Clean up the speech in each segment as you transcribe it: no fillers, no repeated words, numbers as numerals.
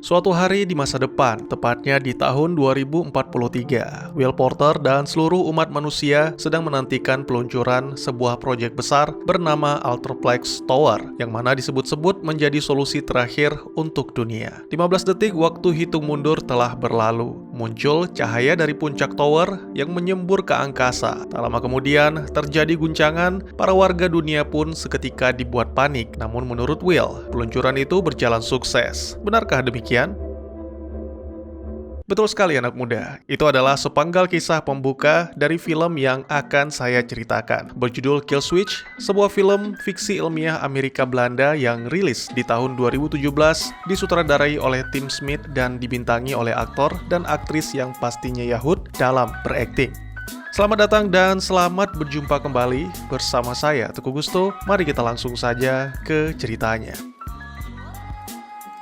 Suatu hari di masa depan, tepatnya di tahun 2043, Will Porter dan seluruh umat manusia sedang menantikan peluncuran sebuah proyek besar bernama Ultraplex Tower, yang mana disebut-sebut menjadi solusi terakhir untuk dunia. 15 detik waktu hitung mundur telah berlalu. Muncul cahaya dari puncak tower yang menyembur ke angkasa. Tak lama kemudian, terjadi guncangan, para warga dunia pun seketika dibuat panik. Namun menurut Will, peluncuran itu berjalan sukses. Benarkah demikian? Betul sekali anak muda, itu adalah sepenggal kisah pembuka dari film yang akan saya ceritakan. Berjudul Kill Switch, sebuah film fiksi ilmiah Amerika Belanda yang rilis di tahun 2017, disutradarai oleh Tim Smith dan dibintangi oleh aktor dan aktris yang pastinya Yahud dalam berakting. Selamat datang dan selamat berjumpa kembali bersama saya, Teguh Gusto. Mari kita langsung saja ke ceritanya.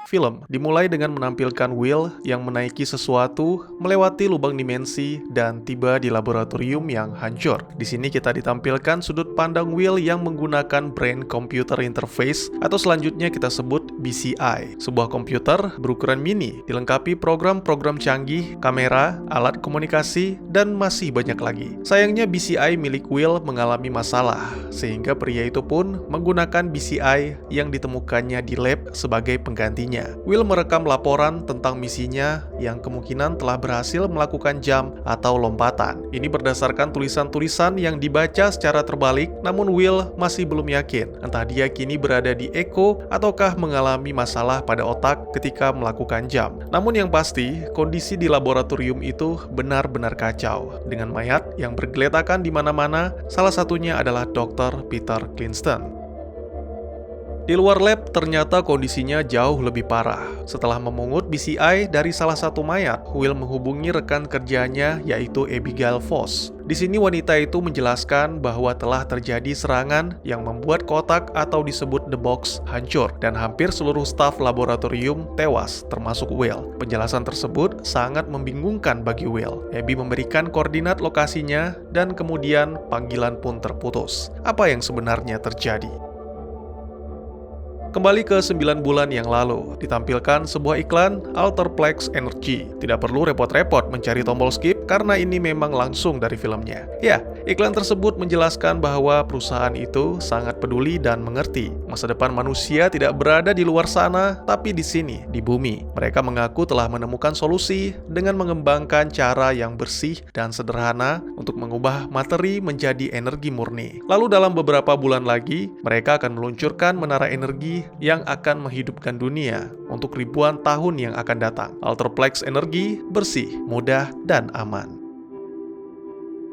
Film dimulai dengan menampilkan Will yang menaiki sesuatu, melewati lubang dimensi, dan tiba di laboratorium yang hancur. Di sini kita ditampilkan sudut pandang Will yang menggunakan Brain Computer Interface atau selanjutnya kita sebut BCI. Sebuah komputer berukuran mini, dilengkapi program-program canggih, kamera, alat komunikasi, dan masih banyak lagi. Sayangnya BCI milik Will mengalami masalah, sehingga pria itu pun menggunakan BCI yang ditemukannya di lab sebagai penggantinya. Will merekam laporan tentang misinya yang kemungkinan telah berhasil melakukan jump atau lompatan. Ini berdasarkan tulisan-tulisan yang dibaca secara terbalik, namun Will masih belum yakin entah dia kini berada di Echo ataukah mengalami masalah pada otak ketika melakukan jump. Namun yang pasti, kondisi di laboratorium itu benar-benar kacau, dengan mayat yang bergeletakan di mana-mana, salah satunya adalah Dr. Peter Clinston. Di luar lab, ternyata kondisinya jauh lebih parah. Setelah memungut BCI dari salah satu mayat, Will menghubungi rekan kerjanya yaitu Abigail Foss. Di sini wanita itu menjelaskan bahwa telah terjadi serangan yang membuat kotak atau disebut The Box hancur dan hampir seluruh staf laboratorium tewas, termasuk Will. Penjelasan tersebut sangat membingungkan bagi Will. Abby memberikan koordinat lokasinya dan kemudian panggilan pun terputus. Apa yang sebenarnya terjadi? Kembali ke 9 bulan yang lalu, ditampilkan sebuah iklan Ultraplex Energy. Tidak perlu repot-repot mencari tombol skip karena ini memang langsung dari filmnya. Ya, iklan tersebut menjelaskan bahwa perusahaan itu sangat peduli dan mengerti. Masa depan manusia tidak berada di luar sana, tapi di sini, di bumi. Mereka mengaku telah menemukan solusi dengan mengembangkan cara yang bersih dan sederhana untuk mengubah materi menjadi energi murni. Lalu dalam beberapa bulan lagi, mereka akan meluncurkan menara energi yang akan menghidupkan dunia untuk ribuan tahun yang akan datang. Ultraplex Energy bersih, mudah, dan aman.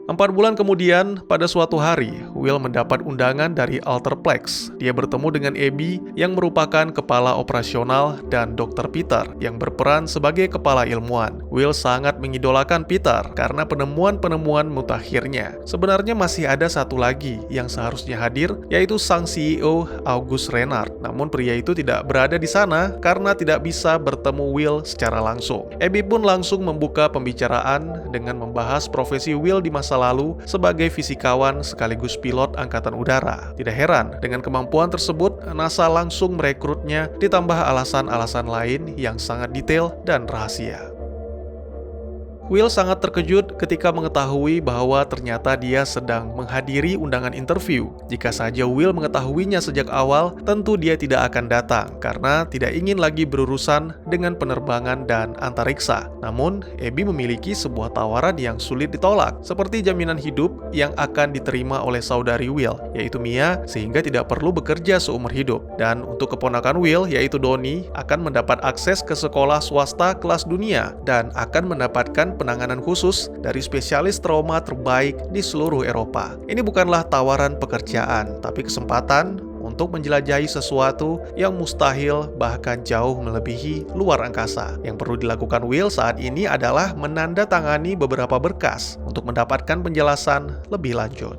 4 bulan kemudian, pada suatu hari, Will mendapat undangan dari Ultraplex. Dia bertemu dengan Abby yang merupakan kepala operasional dan Dr. Peter yang berperan sebagai kepala ilmuwan. Will sangat mengidolakan Peter karena penemuan-penemuan mutakhirnya. Sebenarnya masih ada satu lagi yang seharusnya hadir, yaitu sang CEO August Renard. Namun pria itu tidak berada di sana karena tidak bisa bertemu Will secara langsung. Abby pun langsung membuka pembicaraan dengan membahas profesi Will di masa lalu sebagai fisikawan sekaligus pilot angkatan udara. Tidak heran, dengan kemampuan tersebut, NASA langsung merekrutnya ditambah alasan-alasan lain yang sangat detail dan rahasia. Will sangat terkejut ketika mengetahui bahwa ternyata dia sedang menghadiri undangan interview. Jika saja Will mengetahuinya sejak awal, tentu dia tidak akan datang karena tidak ingin lagi berurusan dengan penerbangan dan antariksa. Namun, Abby memiliki sebuah tawaran yang sulit ditolak, seperti jaminan hidup yang akan diterima oleh saudari Will, yaitu Mia, sehingga tidak perlu bekerja seumur hidup. Dan untuk keponakan Will, yaitu Donnie, akan mendapat akses ke sekolah swasta kelas dunia dan akan mendapatkan penanganan khusus dari spesialis trauma terbaik di seluruh Eropa. Ini bukanlah tawaran pekerjaan, tapi kesempatan untuk menjelajahi sesuatu yang mustahil bahkan jauh melebihi luar angkasa. Yang perlu dilakukan Will saat ini adalah menandatangani beberapa berkas untuk mendapatkan penjelasan lebih lanjut.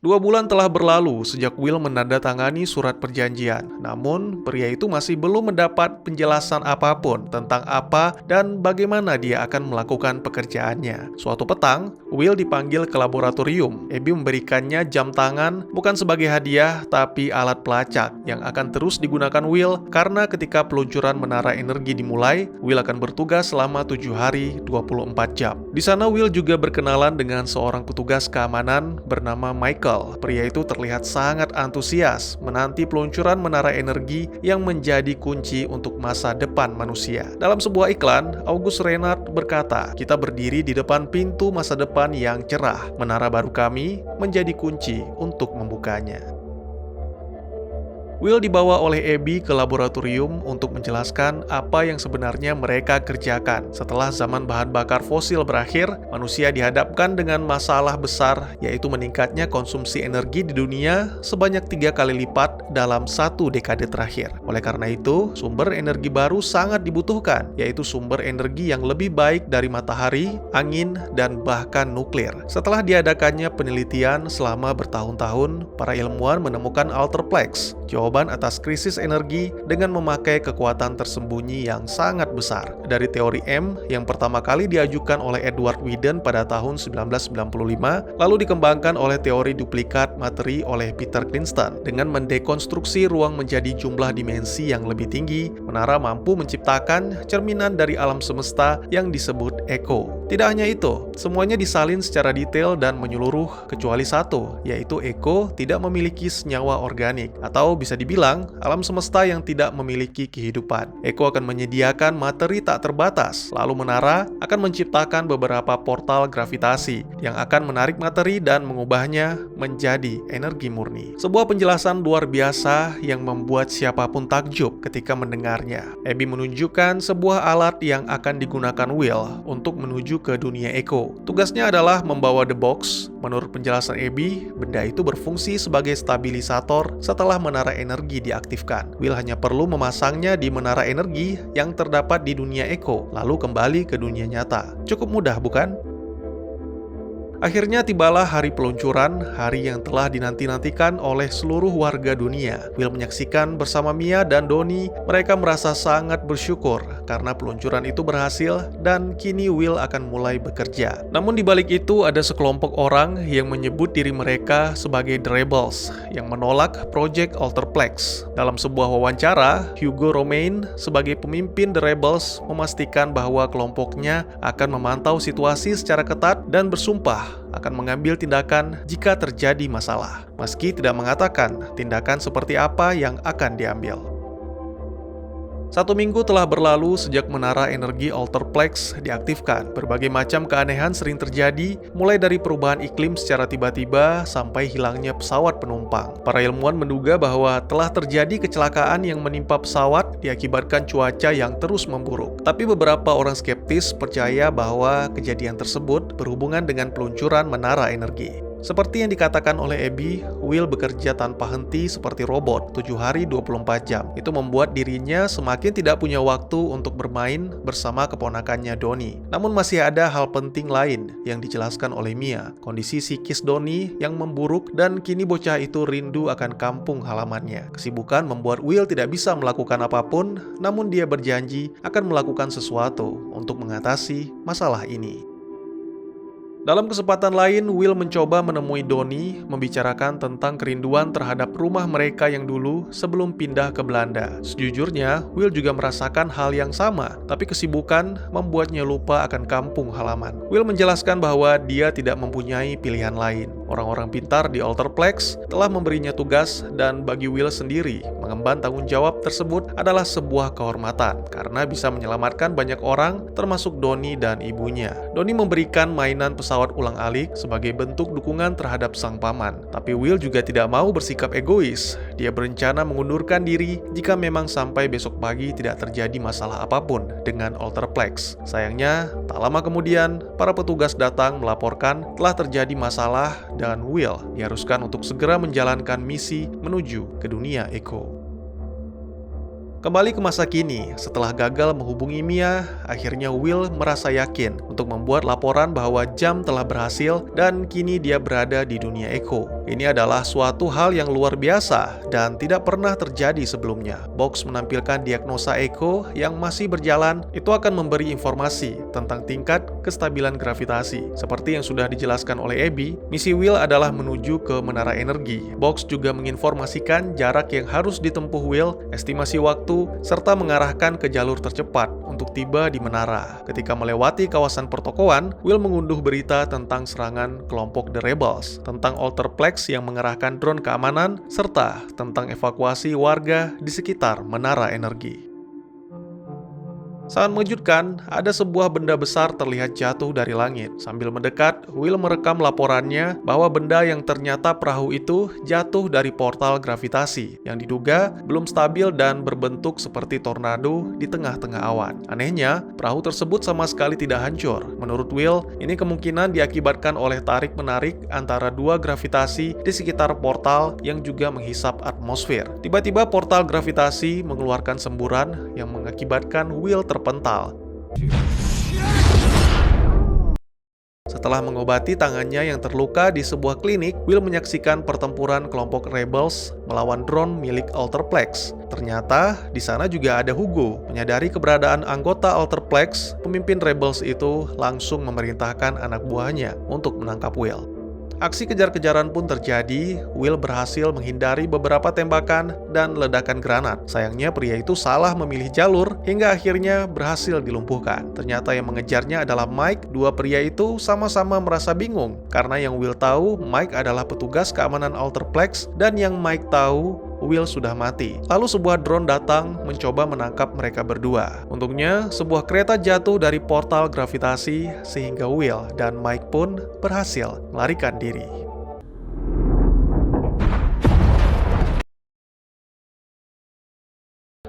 2 bulan telah berlalu sejak Will menandatangani surat perjanjian. Namun, pria itu masih belum mendapat penjelasan apapun tentang apa dan bagaimana dia akan melakukan pekerjaannya. Suatu petang, Will dipanggil ke laboratorium. Abby memberikannya jam tangan bukan sebagai hadiah, tapi alat pelacak yang akan terus digunakan Will karena ketika peluncuran menara energi dimulai, Will akan bertugas selama 7 hari 24 jam. Di sana Will juga berkenalan dengan seorang petugas keamanan bernama Michael. Pria itu terlihat sangat antusias menanti peluncuran menara energi yang menjadi kunci untuk masa depan manusia. Dalam sebuah iklan, August Renard berkata, "Kita berdiri di depan pintu masa depan yang cerah. Menara baru kami menjadi kunci untuk membukanya." Will dibawa oleh Abby ke laboratorium untuk menjelaskan apa yang sebenarnya mereka kerjakan. Setelah zaman bahan bakar fosil berakhir, manusia dihadapkan dengan masalah besar, yaitu meningkatnya konsumsi energi di dunia sebanyak 3 kali lipat dalam 1 dekade terakhir. Oleh karena itu, sumber energi baru sangat dibutuhkan, yaitu sumber energi yang lebih baik dari matahari, angin, dan bahkan nuklir. Setelah diadakannya penelitian selama bertahun-tahun, para ilmuwan menemukan Alterplex, jawaban atas krisis energi dengan memakai kekuatan tersembunyi yang sangat besar. Dari teori M yang pertama kali diajukan oleh Edward Whedon pada tahun 1995, lalu dikembangkan oleh teori duplikat materi oleh Peter Klinston. Dengan mendekonstruksi ruang menjadi jumlah dimensi yang lebih tinggi, menara mampu menciptakan cerminan dari alam semesta yang disebut echo. Tidak hanya itu, semuanya disalin secara detail dan menyeluruh kecuali satu, yaitu echo tidak memiliki senyawa organik, atau bisa dibilang alam semesta yang tidak memiliki kehidupan. Echo akan menyediakan materi tak terbatas, lalu menara akan menciptakan beberapa portal gravitasi yang akan menarik materi dan mengubahnya menjadi energi murni. Sebuah penjelasan luar biasa yang membuat siapapun takjub ketika mendengarnya. Abby menunjukkan sebuah alat yang akan digunakan Will untuk menuju ke dunia echo. Tugasnya adalah membawa the box. Menurut penjelasan Abby, benda itu berfungsi sebagai stabilisator setelah menara energi diaktifkan. Will hanya perlu memasangnya di menara energi yang terdapat di dunia echo, lalu kembali ke dunia nyata. Cukup mudah, bukan? Akhirnya tibalah hari peluncuran, hari yang telah dinanti-nantikan oleh seluruh warga dunia. Will menyaksikan bersama Mia dan Donnie. Mereka merasa sangat bersyukur karena peluncuran itu berhasil dan kini Will akan mulai bekerja. Namun di balik itu ada sekelompok orang yang menyebut diri mereka sebagai The Rebels yang menolak Project Alterplex. Dalam sebuah wawancara, Hugo Romain sebagai pemimpin The Rebels memastikan bahwa kelompoknya akan memantau situasi secara ketat dan bersumpah akan mengambil tindakan jika terjadi masalah, meski tidak mengatakan tindakan seperti apa yang akan diambil. 1 minggu telah berlalu sejak menara energi Alterplex diaktifkan. Berbagai macam keanehan sering terjadi, mulai dari perubahan iklim secara tiba-tiba sampai hilangnya pesawat penumpang. Para ilmuwan menduga bahwa telah terjadi kecelakaan yang menimpa pesawat diakibatkan cuaca yang terus memburuk. Tapi beberapa orang skeptis percaya bahwa kejadian tersebut berhubungan dengan peluncuran menara energi. Seperti yang dikatakan oleh Abby, Will bekerja tanpa henti seperti robot 7 hari 24 jam. Itu membuat dirinya semakin tidak punya waktu untuk bermain bersama keponakannya Donnie. Namun masih ada hal penting lain yang dijelaskan oleh Mia. Kondisi psikis Donnie yang memburuk dan kini bocah itu rindu akan kampung halamannya. Kesibukan membuat Will tidak bisa melakukan apapun, namun dia berjanji akan melakukan sesuatu untuk mengatasi masalah ini. Dalam kesempatan lain, Will mencoba menemui Donnie, membicarakan tentang kerinduan terhadap rumah mereka yang dulu sebelum pindah ke Belanda. Sejujurnya, Will juga merasakan hal yang sama, tapi kesibukan membuatnya lupa akan kampung halaman. Will menjelaskan bahwa dia tidak mempunyai pilihan lain. Orang-orang pintar di Alterplex telah memberinya tugas, dan bagi Will sendiri, mengemban tanggung jawab tersebut adalah sebuah kehormatan karena bisa menyelamatkan banyak orang, termasuk Donnie dan ibunya. Donnie memberikan mainan pesawat ulang-alik sebagai bentuk dukungan terhadap sang paman. Tapi Will juga tidak mau bersikap egois. Dia berencana mengundurkan diri jika memang sampai besok pagi tidak terjadi masalah apapun dengan Alterplex. Sayangnya, tak lama kemudian, para petugas datang melaporkan telah terjadi masalah dan Will diharuskan untuk segera menjalankan misi menuju ke dunia echo. Kembali ke masa kini, setelah gagal menghubungi Mia, akhirnya Will merasa yakin untuk membuat laporan bahwa Jam telah berhasil dan kini dia berada di dunia Echo. Ini adalah suatu hal yang luar biasa dan tidak pernah terjadi sebelumnya. Box menampilkan diagnosa Echo yang masih berjalan, itu akan memberi informasi tentang tingkat kestabilan gravitasi. Seperti yang sudah dijelaskan oleh Abby, misi Will adalah menuju ke menara energi. Box juga menginformasikan jarak yang harus ditempuh Will, estimasi waktu, serta mengarahkan ke jalur tercepat untuk tiba di menara. Ketika melewati kawasan pertokoan, Will mengunduh berita tentang serangan kelompok The Rebels, tentang Alterplex yang mengerahkan drone keamanan, serta tentang evakuasi warga di sekitar menara energi. Sangat mengejutkan, ada sebuah benda besar terlihat jatuh dari langit. Sambil mendekat, Will merekam laporannya bahwa benda yang ternyata perahu itu jatuh dari portal gravitasi yang diduga belum stabil dan berbentuk seperti tornado di tengah-tengah awan. Anehnya, perahu tersebut sama sekali tidak hancur. Menurut Will, ini kemungkinan diakibatkan oleh tarik-menarik antara dua gravitasi di sekitar portal yang juga menghisap atmosfer. Tiba-tiba portal gravitasi mengeluarkan semburan yang mengakibatkan Will terpental. Setelah mengobati tangannya yang terluka di sebuah klinik, Will menyaksikan pertempuran kelompok Rebels melawan drone milik Alterplex. Ternyata di sana juga ada Hugo. Menyadari keberadaan anggota Alterplex, pemimpin Rebels itu langsung memerintahkan anak buahnya untuk menangkap Will. Aksi kejar-kejaran pun terjadi. Will berhasil menghindari beberapa tembakan dan ledakan granat. Sayangnya pria itu salah memilih jalur hingga akhirnya berhasil dilumpuhkan. Ternyata yang mengejarnya adalah Mike. Dua pria itu sama-sama merasa bingung karena yang Will tahu Mike adalah petugas keamanan Alterplex dan yang Mike tahu Will sudah mati. Lalu sebuah drone datang mencoba menangkap mereka berdua. Untungnya, sebuah kereta jatuh dari portal gravitasi sehingga Will dan Mike pun berhasil melarikan diri.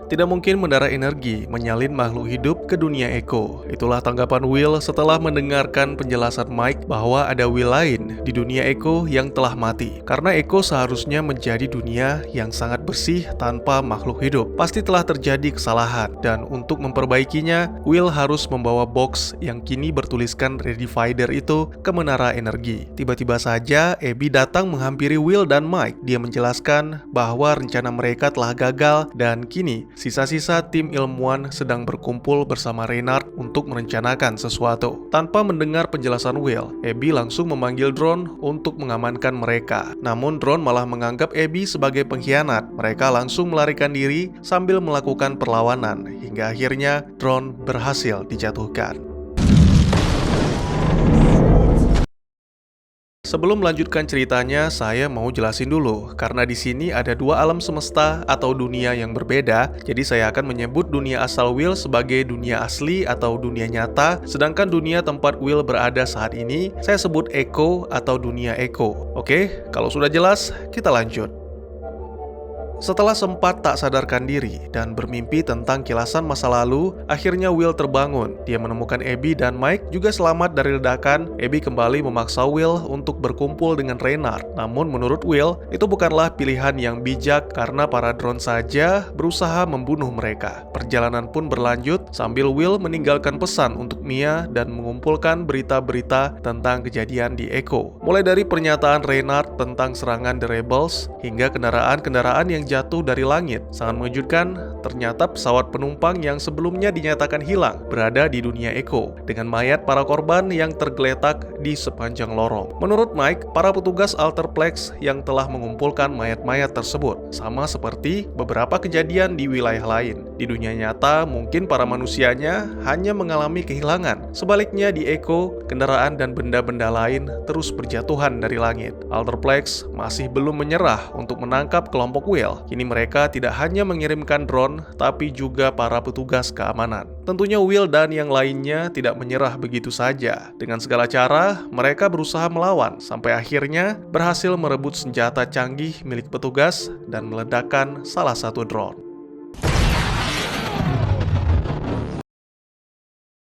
Tidak mungkin menara energi menyalin makhluk hidup ke dunia Echo. Itulah tanggapan Will setelah mendengarkan penjelasan Mike bahwa ada Will lain di dunia Echo yang telah mati. Karena Echo seharusnya menjadi dunia yang sangat bersih tanpa makhluk hidup. Pasti telah terjadi kesalahan dan untuk memperbaikinya, Will harus membawa box yang kini bertuliskan Redivider itu ke menara energi. Tiba-tiba saja Abby datang menghampiri Will dan Mike. Dia menjelaskan bahwa rencana mereka telah gagal dan kini sisa-sisa tim ilmuwan sedang berkumpul bersama Reynard untuk merencanakan sesuatu. Tanpa mendengar penjelasan Will, Abby langsung memanggil drone untuk mengamankan mereka. Namun drone malah menganggap Abby sebagai pengkhianat. Mereka langsung melarikan diri sambil melakukan perlawanan, hingga akhirnya drone berhasil dijatuhkan. Sebelum melanjutkan ceritanya, saya mau jelasin dulu, karena di sini ada dua alam semesta atau dunia yang berbeda, jadi saya akan menyebut dunia asal Will sebagai dunia asli atau dunia nyata, sedangkan dunia tempat Will berada saat ini, saya sebut Echo atau dunia Echo. Oke, kalau sudah jelas, kita lanjut. Setelah sempat tak sadarkan diri dan bermimpi tentang kilasan masa lalu, akhirnya Will terbangun. Dia menemukan Abby dan Mike juga selamat dari ledakan. Abby kembali memaksa Will untuk berkumpul dengan Reynard. Namun menurut Will, itu bukanlah pilihan yang bijak karena para drone saja berusaha membunuh mereka. Perjalanan pun berlanjut sambil Will meninggalkan pesan untuk Mia dan mengumpulkan berita-berita tentang kejadian di Echo. Mulai dari pernyataan Reynard tentang serangan The Rebels hingga kendaraan-kendaraan yang jatuh dari langit. Sangat mengejutkan, ternyata pesawat penumpang yang sebelumnya dinyatakan hilang berada di dunia Echo dengan mayat para korban yang tergeletak di sepanjang lorong. Menurut Mike, para petugas Alterplex yang telah mengumpulkan mayat-mayat tersebut sama seperti beberapa kejadian di wilayah lain. Di dunia nyata, mungkin para manusianya hanya mengalami kehilangan. Sebaliknya di Echo, kendaraan dan benda-benda lain terus berjatuhan dari langit. Alterplex masih belum menyerah untuk menangkap kelompok Will. Kini mereka tidak hanya mengirimkan drone, tapi juga para petugas keamanan. Tentunya Will dan yang lainnya tidak menyerah begitu saja. Dengan segala cara, mereka berusaha melawan, sampai akhirnya berhasil merebut senjata canggih milik petugas dan meledakkan salah satu drone.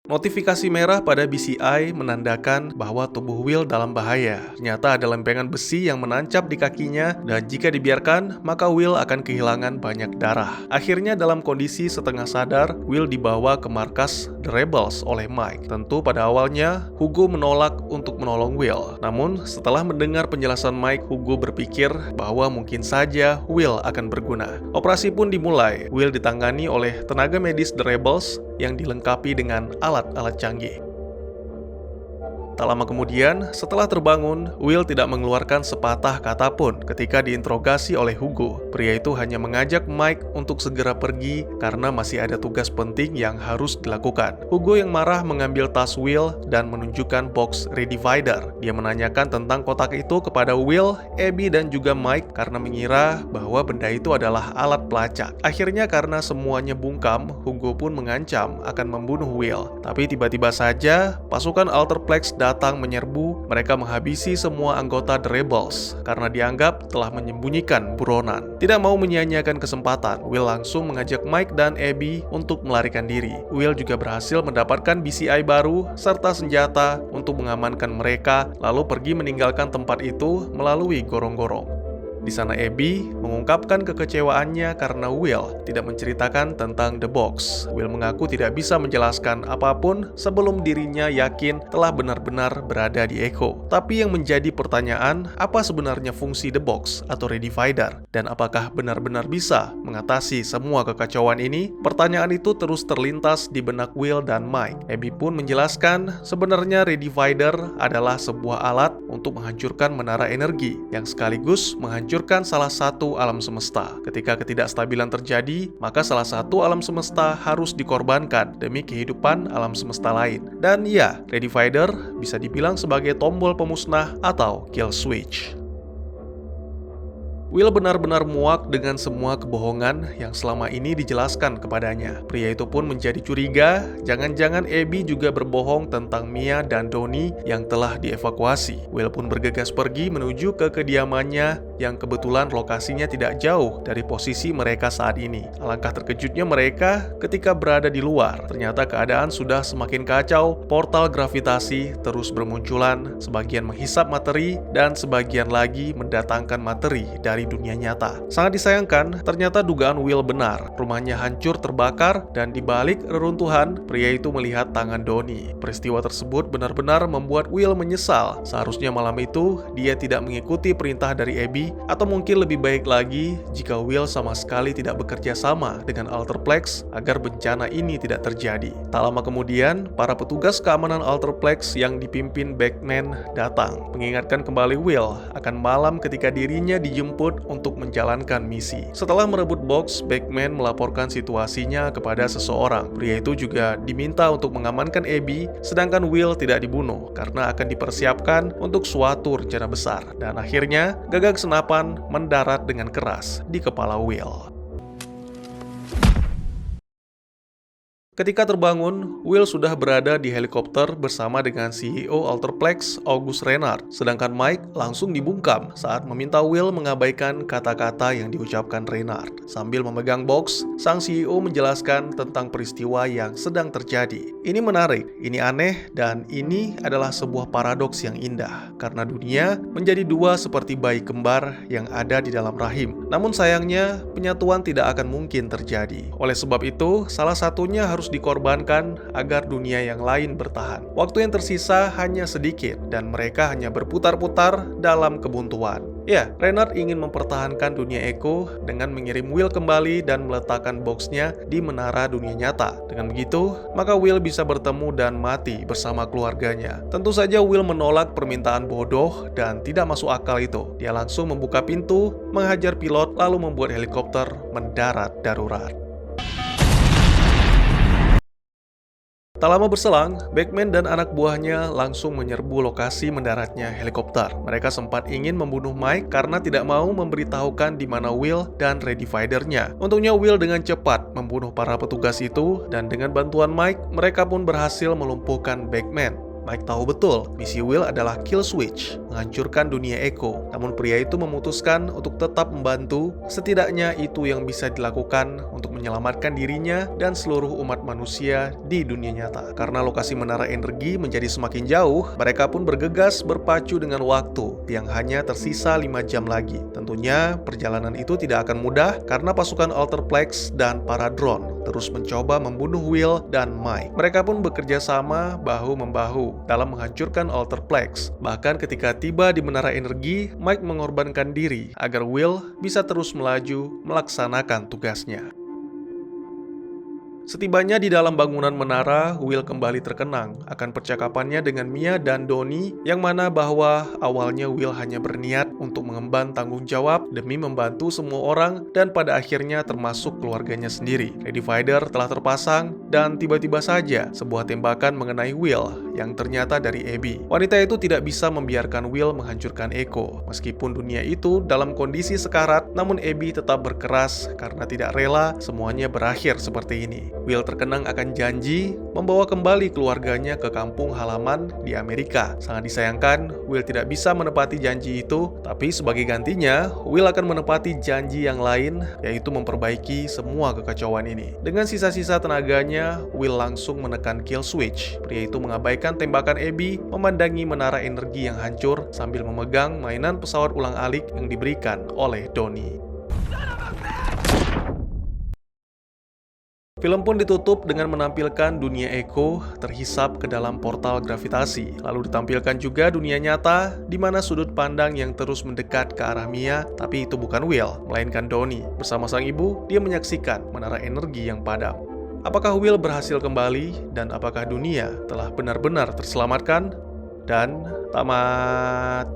Notifikasi merah pada BCI menandakan bahwa tubuh Will dalam bahaya. Ternyata ada lempengan besi yang menancap di kakinya dan jika dibiarkan, maka Will akan kehilangan banyak darah. Akhirnya dalam kondisi setengah sadar, Will dibawa ke markas The Rebels oleh Mike. Tentu pada awalnya, Hugo menolak untuk menolong Will. Namun setelah mendengar penjelasan Mike, Hugo berpikir bahwa mungkin saja Will akan berguna. Operasi pun dimulai. Will ditangani oleh tenaga medis The Rebels yang dilengkapi dengan alat-alat canggih. Tak lama kemudian, setelah terbangun, Will tidak mengeluarkan sepatah kata pun ketika diinterogasi oleh Hugo. Pria itu hanya mengajak Mike untuk segera pergi karena masih ada tugas penting yang harus dilakukan. Hugo yang marah mengambil tas Will dan menunjukkan box Redivider. Dia menanyakan tentang kotak itu kepada Will, Abby, dan juga Mike karena mengira bahwa benda itu adalah alat pelacak. Akhirnya karena semuanya bungkam, Hugo pun mengancam akan membunuh Will. Tapi tiba-tiba saja, pasukan Alterplex datang menyerbu. Mereka menghabisi semua anggota The Rebels karena dianggap telah menyembunyikan buronan. Tidak mau menyia-nyiakan kesempatan, Will langsung mengajak Mike dan Abby untuk melarikan diri. Will juga berhasil mendapatkan BCI baru serta senjata untuk mengamankan mereka, lalu pergi meninggalkan tempat itu melalui gorong-gorong. Di sana Abby mengungkapkan kekecewaannya karena Will tidak menceritakan tentang The Box. Will mengaku tidak bisa menjelaskan apapun sebelum dirinya yakin telah benar-benar berada di Echo. Tapi yang menjadi pertanyaan, apa sebenarnya fungsi The Box atau Redivider? Dan apakah benar-benar bisa mengatasi semua kekacauan ini? Pertanyaan itu terus terlintas di benak Will dan Mike. Abby pun menjelaskan sebenarnya Redivider adalah sebuah alat untuk menghancurkan menara energi yang sekaligus menghancurkan salah satu alam semesta. Ketika ketidakstabilan terjadi, maka salah satu alam semesta harus dikorbankan demi kehidupan alam semesta lain. Dan ya, Redivider bisa dibilang sebagai tombol pemusnah atau kill switch. Will benar-benar muak dengan semua kebohongan yang selama ini dijelaskan kepadanya. Pria itu pun menjadi curiga, jangan-jangan Abby juga berbohong tentang Mia dan Donnie yang telah dievakuasi. Will pun bergegas pergi menuju ke kediamannya yang kebetulan lokasinya tidak jauh dari posisi mereka saat ini. Alangkah terkejutnya mereka ketika berada di luar. Ternyata keadaan sudah semakin kacau, portal gravitasi terus bermunculan, sebagian menghisap materi dan sebagian lagi mendatangkan materi dari dunia nyata. Sangat disayangkan, ternyata dugaan Will benar. Rumahnya hancur terbakar dan di balik reruntuhan, pria itu melihat tangan Donnie. Peristiwa tersebut benar-benar membuat Will menyesal. Seharusnya malam itu dia tidak mengikuti perintah dari Abby, atau mungkin lebih baik lagi jika Will sama sekali tidak bekerja sama dengan Alterplex agar bencana ini tidak terjadi. Tak lama kemudian, para petugas keamanan Alterplex yang dipimpin Beckman datang, mengingatkan kembali Will akan malam ketika dirinya dijemput untuk menjalankan misi. Setelah merebut box, Beckman melaporkan situasinya kepada seseorang. Pria itu juga diminta untuk mengamankan Abby, sedangkan Will tidak dibunuh karena akan dipersiapkan untuk suatu rencana besar. Dan akhirnya, gagak senapan mendarat dengan keras di kepala Will. Ketika terbangun, Will sudah berada di helikopter bersama dengan CEO Alterplex, August Renard. Sedangkan Mike langsung dibungkam saat meminta Will mengabaikan kata-kata yang diucapkan Renard. Sambil memegang box, sang CEO menjelaskan tentang peristiwa yang sedang terjadi. Ini menarik, ini aneh, dan ini adalah sebuah paradoks yang indah. Karena dunia menjadi dua seperti bayi kembar yang ada di dalam rahim. Namun sayangnya, penyatuan tidak akan mungkin terjadi. Oleh sebab itu, salah satunya harus dikorbankan agar dunia yang lain bertahan. Waktu yang tersisa hanya sedikit dan mereka hanya berputar-putar dalam kebuntuan. Ya, Renard ingin mempertahankan dunia Echo dengan mengirim Will kembali dan meletakkan boxnya di menara dunia nyata. Dengan begitu, maka Will bisa bertemu dan mati bersama keluarganya. Tentu saja Will menolak permintaan bodoh dan tidak masuk akal itu. Dia langsung membuka pintu, menghajar pilot, lalu membuat helikopter mendarat darurat. Tak lama berselang, Beckman dan anak buahnya langsung menyerbu lokasi mendaratnya helikopter. Mereka sempat ingin membunuh Mike karena tidak mau memberitahukan di mana Will dan Redivider-nya. Untungnya Will dengan cepat membunuh para petugas itu, dan dengan bantuan Mike, mereka pun berhasil melumpuhkan Beckman. Mike tahu betul, misi Will adalah kill switch, menghancurkan dunia Echo. Namun pria itu memutuskan untuk tetap membantu, setidaknya itu yang bisa dilakukan untuk menyelamatkan dirinya dan seluruh umat manusia di dunia nyata. Karena lokasi menara energi menjadi semakin jauh, mereka pun bergegas berpacu dengan waktu yang hanya tersisa 5 jam lagi. Tentunya perjalanan itu tidak akan mudah karena pasukan Alterplex dan para drone terus mencoba membunuh Will dan Mike. Mereka pun bekerja sama bahu-membahu dalam menghancurkan Alterplex. Bahkan ketika tiba di menara energi, Mike mengorbankan diri agar Will bisa terus melaju melaksanakan tugasnya. Setibanya di dalam bangunan menara, Will kembali terkenang akan percakapannya dengan Mia dan Donnie, yang mana bahwa awalnya Will hanya berniat untuk mengemban tanggung jawab demi membantu semua orang dan pada akhirnya termasuk keluarganya sendiri. Lady Fighter telah terpasang dan tiba-tiba saja sebuah tembakan mengenai Will yang ternyata dari Abby. Wanita itu tidak bisa membiarkan Will menghancurkan Echo. Meskipun dunia itu dalam kondisi sekarat, namun Abby tetap berkeras karena tidak rela semuanya berakhir seperti ini. Will terkenang akan janji membawa kembali keluarganya ke kampung halaman di Amerika. Sangat disayangkan, Will tidak bisa menepati janji itu, tapi sebagai gantinya, Will akan menepati janji yang lain, yaitu memperbaiki semua kekacauan ini. Dengan sisa-sisa tenaganya, Will langsung menekan kill switch. Pria itu mengabaikan tembakan Abby, memandangi menara energi yang hancur sambil memegang mainan pesawat ulang-alik yang diberikan oleh Donnie. Film pun ditutup dengan menampilkan dunia Echo terhisap ke dalam portal gravitasi. Lalu ditampilkan juga dunia nyata, di mana sudut pandang yang terus mendekat ke arah Mia, tapi itu bukan Will, melainkan Donnie. Bersama sang ibu, dia menyaksikan menara energi yang padam. Apakah Will berhasil kembali, dan apakah dunia telah benar-benar terselamatkan? Dan tamat.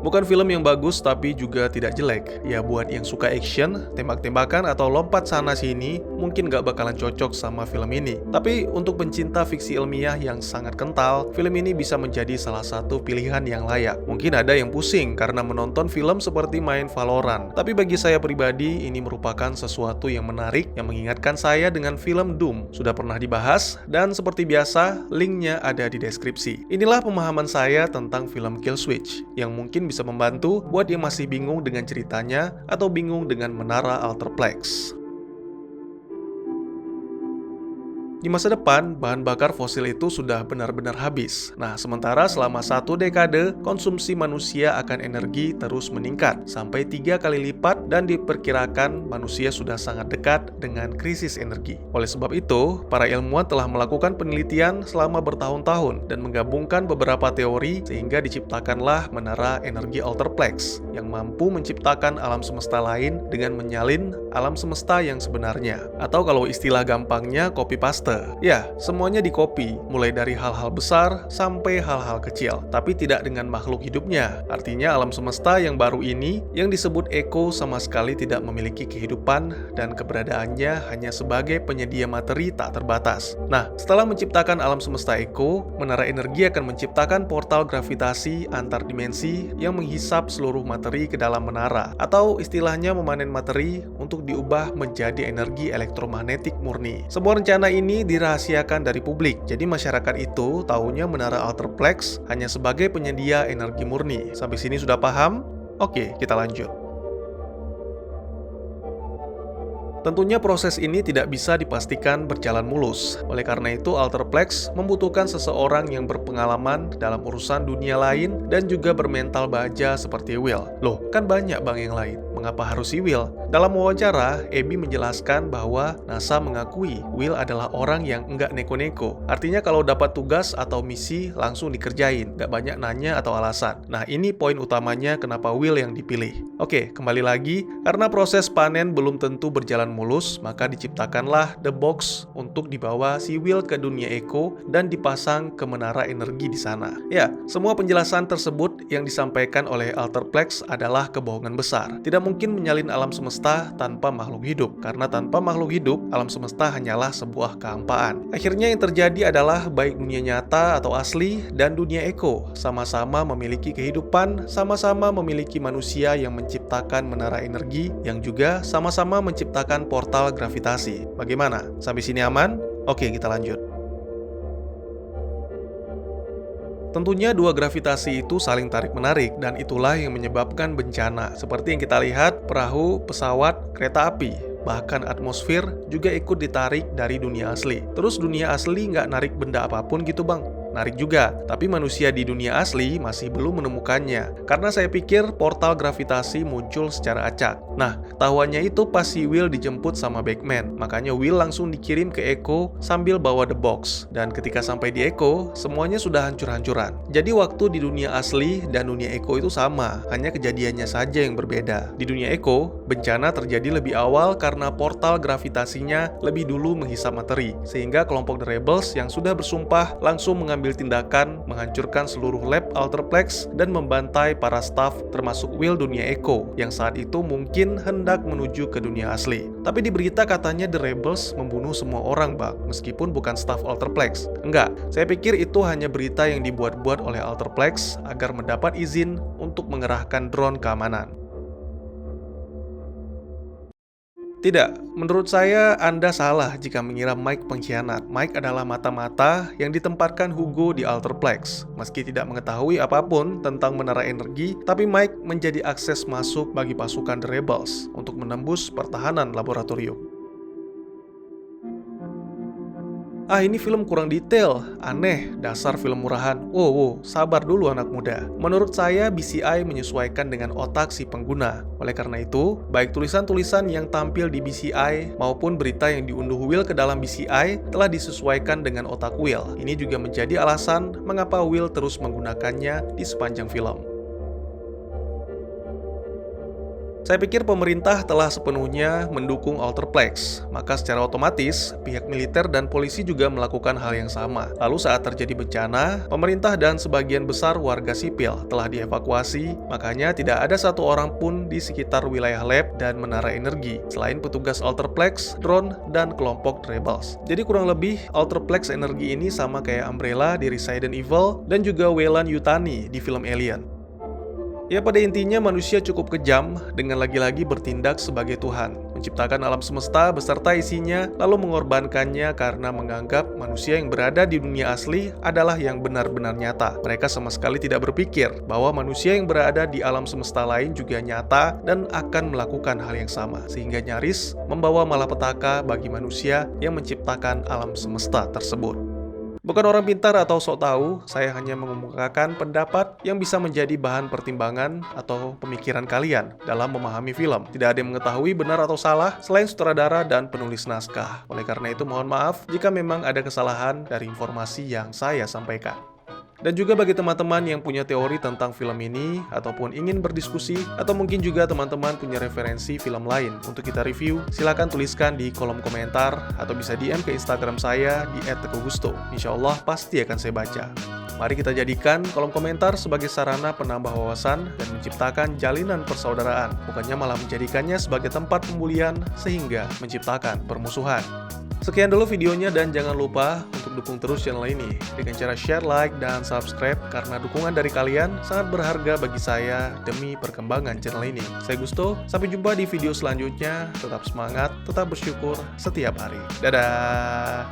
Bukan film yang bagus tapi juga tidak jelek. Ya buat yang suka action, tembak-tembakan atau lompat sana sini, mungkin gak bakalan cocok sama film ini. Tapi untuk pencinta fiksi ilmiah yang sangat kental, film ini bisa menjadi salah satu pilihan yang layak. Mungkin ada yang pusing karena menonton film seperti main Valorant. Tapi bagi saya pribadi, ini merupakan sesuatu yang menarik yang mengingatkan saya dengan film Doom. Sudah pernah dibahas, dan seperti biasa, linknya ada di deskripsi. Inilah pemahaman saya tentang film Kill Switch, yang mungkin bisa membantu buat yang masih bingung dengan ceritanya atau bingung dengan menara Alterplex. Di masa depan, bahan bakar fosil itu sudah benar-benar habis. Nah, sementara selama 1 dekade, konsumsi manusia akan energi terus meningkat sampai 3 kali lipat dan diperkirakan manusia sudah sangat dekat dengan krisis energi. Oleh sebab itu, para ilmuwan telah melakukan penelitian selama bertahun-tahun dan menggabungkan beberapa teori sehingga diciptakanlah menara energi Alterplex yang mampu menciptakan alam semesta lain dengan menyalin alam semesta yang sebenarnya. Atau kalau istilah gampangnya, copy paste. Ya, semuanya di-copy, mulai dari hal-hal besar sampai hal-hal kecil, tapi tidak dengan makhluk hidupnya. Artinya alam semesta yang baru ini, yang disebut Echo, sama sekali tidak memiliki kehidupan dan keberadaannya hanya sebagai penyedia materi tak terbatas. Nah, setelah menciptakan alam semesta Echo, menara energi akan menciptakan portal gravitasi antar dimensi yang menghisap seluruh materi ke dalam menara, atau istilahnya memanen materi untuk diubah menjadi energi elektromagnetik murni. Sebuah rencana ini dirahasiakan dari publik, jadi masyarakat itu taunya menara Alterplex hanya sebagai penyedia energi murni. Sampai sini sudah paham? Oke, kita lanjut. Tentunya proses ini tidak bisa dipastikan berjalan mulus. Oleh karena itu, Alterplex membutuhkan seseorang yang berpengalaman dalam urusan dunia lain dan juga bermental baja seperti Will. Loh, kan banyak bang yang lain. Mengapa harus si Will? Dalam wawancara, Abby menjelaskan bahwa NASA mengakui Will adalah orang yang enggak neko-neko. Artinya kalau dapat tugas atau misi langsung dikerjain, gak banyak nanya atau alasan. Nah, ini poin utamanya kenapa Will yang dipilih. Oke, kembali lagi, karena proses panen belum tentu berjalan mulus, maka diciptakanlah The Box untuk dibawa si Will ke dunia Echo dan dipasang ke menara energi di sana. Ya, semua penjelasan tersebut yang disampaikan oleh Alterplex adalah kebohongan besar. Tidak mungkin menyalin alam semesta tanpa makhluk hidup, karena tanpa makhluk hidup, alam semesta hanyalah sebuah kehampaan. Akhirnya yang terjadi adalah baik dunia nyata atau asli dan dunia Echo sama-sama memiliki kehidupan, sama-sama memiliki manusia yang menciptakan menara energi yang juga sama-sama menciptakan portal gravitasi. Bagaimana? Sampai sini aman? Oke, kita lanjut. Tentunya dua gravitasi itu saling tarik-menarik dan itulah yang menyebabkan bencana. Seperti yang kita lihat, perahu, pesawat, kereta api, bahkan atmosfer juga ikut ditarik dari dunia asli. Terus dunia asli nggak narik benda apapun gitu bang? Narik juga, tapi manusia di dunia asli masih belum menemukannya. Karena saya pikir portal gravitasi muncul secara acak. Nah, tahuannya itu pas si Will dijemput sama Batman. Makanya Will langsung dikirim ke Echo sambil bawa The Box. Dan ketika sampai di Echo, semuanya sudah hancur-hancuran. Jadi waktu di dunia asli dan dunia Echo itu sama, hanya kejadiannya saja yang berbeda. Di dunia Echo, bencana terjadi lebih awal karena portal gravitasinya lebih dulu menghisap materi. Sehingga kelompok The Rebels yang sudah bersumpah langsung mengambil tindakan menghancurkan seluruh lab Alterplex dan membantai para staf termasuk Will dunia Echo yang saat itu mungkin hendak menuju ke dunia asli. Tapi di berita katanya The Rebels membunuh semua orang bang, meskipun bukan staf Alterplex. Enggak, saya pikir itu hanya berita yang dibuat-buat oleh Alterplex agar mendapat izin untuk mengerahkan drone keamanan. Tidak, menurut saya Anda salah jika mengira Mike pengkhianat. Mike adalah mata-mata yang ditempatkan Hugo di Alterplex. Meski tidak mengetahui apapun tentang menara energi, tapi Mike menjadi akses masuk bagi pasukan The Rebels untuk menembus pertahanan laboratorium. Ini film kurang detail, aneh, dasar film murahan. Wow, sabar dulu anak muda. Menurut saya, BCI menyesuaikan dengan otak si pengguna. Oleh karena itu, baik tulisan-tulisan yang tampil di BCI maupun berita yang diunduh Will ke dalam BCI telah disesuaikan dengan otak Will. Ini juga menjadi alasan mengapa Will terus menggunakannya di sepanjang film. Saya pikir pemerintah telah sepenuhnya mendukung Alterplex, maka secara otomatis pihak militer dan polisi juga melakukan hal yang sama. Lalu saat terjadi bencana, pemerintah dan sebagian besar warga sipil telah dievakuasi, makanya tidak ada satu orang pun di sekitar wilayah lab dan menara energi, selain petugas Alterplex, drone, dan kelompok Rebels. Jadi kurang lebih Alterplex energi ini sama kayak Umbrella di Resident Evil dan juga Weyland-Yutani di film Alien. Ya pada intinya manusia cukup kejam dengan lagi-lagi bertindak sebagai Tuhan, menciptakan alam semesta beserta isinya lalu mengorbankannya karena menganggap manusia yang berada di dunia asli adalah yang benar-benar nyata. Mereka sama sekali tidak berpikir bahwa manusia yang berada di alam semesta lain juga nyata dan akan melakukan hal yang sama, sehingga nyaris membawa malapetaka bagi manusia yang menciptakan alam semesta tersebut. Bukan orang pintar atau sok tahu, saya hanya mengemukakan pendapat yang bisa menjadi bahan pertimbangan atau pemikiran kalian dalam memahami film. Tidak ada yang mengetahui benar atau salah selain sutradara dan penulis naskah. Oleh karena itu mohon maaf jika memang ada kesalahan dari informasi yang saya sampaikan. Dan juga bagi teman-teman yang punya teori tentang film ini, ataupun ingin berdiskusi, atau mungkin juga teman-teman punya referensi film lain untuk kita review, silakan tuliskan di kolom komentar, atau bisa DM ke Instagram saya di @teguhgusto. Insya Allah pasti akan saya baca. Mari kita jadikan kolom komentar sebagai sarana penambah wawasan dan menciptakan jalinan persaudaraan, bukannya malah menjadikannya sebagai tempat pembulian sehingga menciptakan permusuhan. Sekian dulu videonya dan jangan lupa untuk dukung terus channel ini dengan cara share, like, dan subscribe karena dukungan dari kalian sangat berharga bagi saya demi perkembangan channel ini. Saya Gusto, sampai jumpa di video selanjutnya. Tetap semangat, tetap bersyukur setiap hari. Dadah!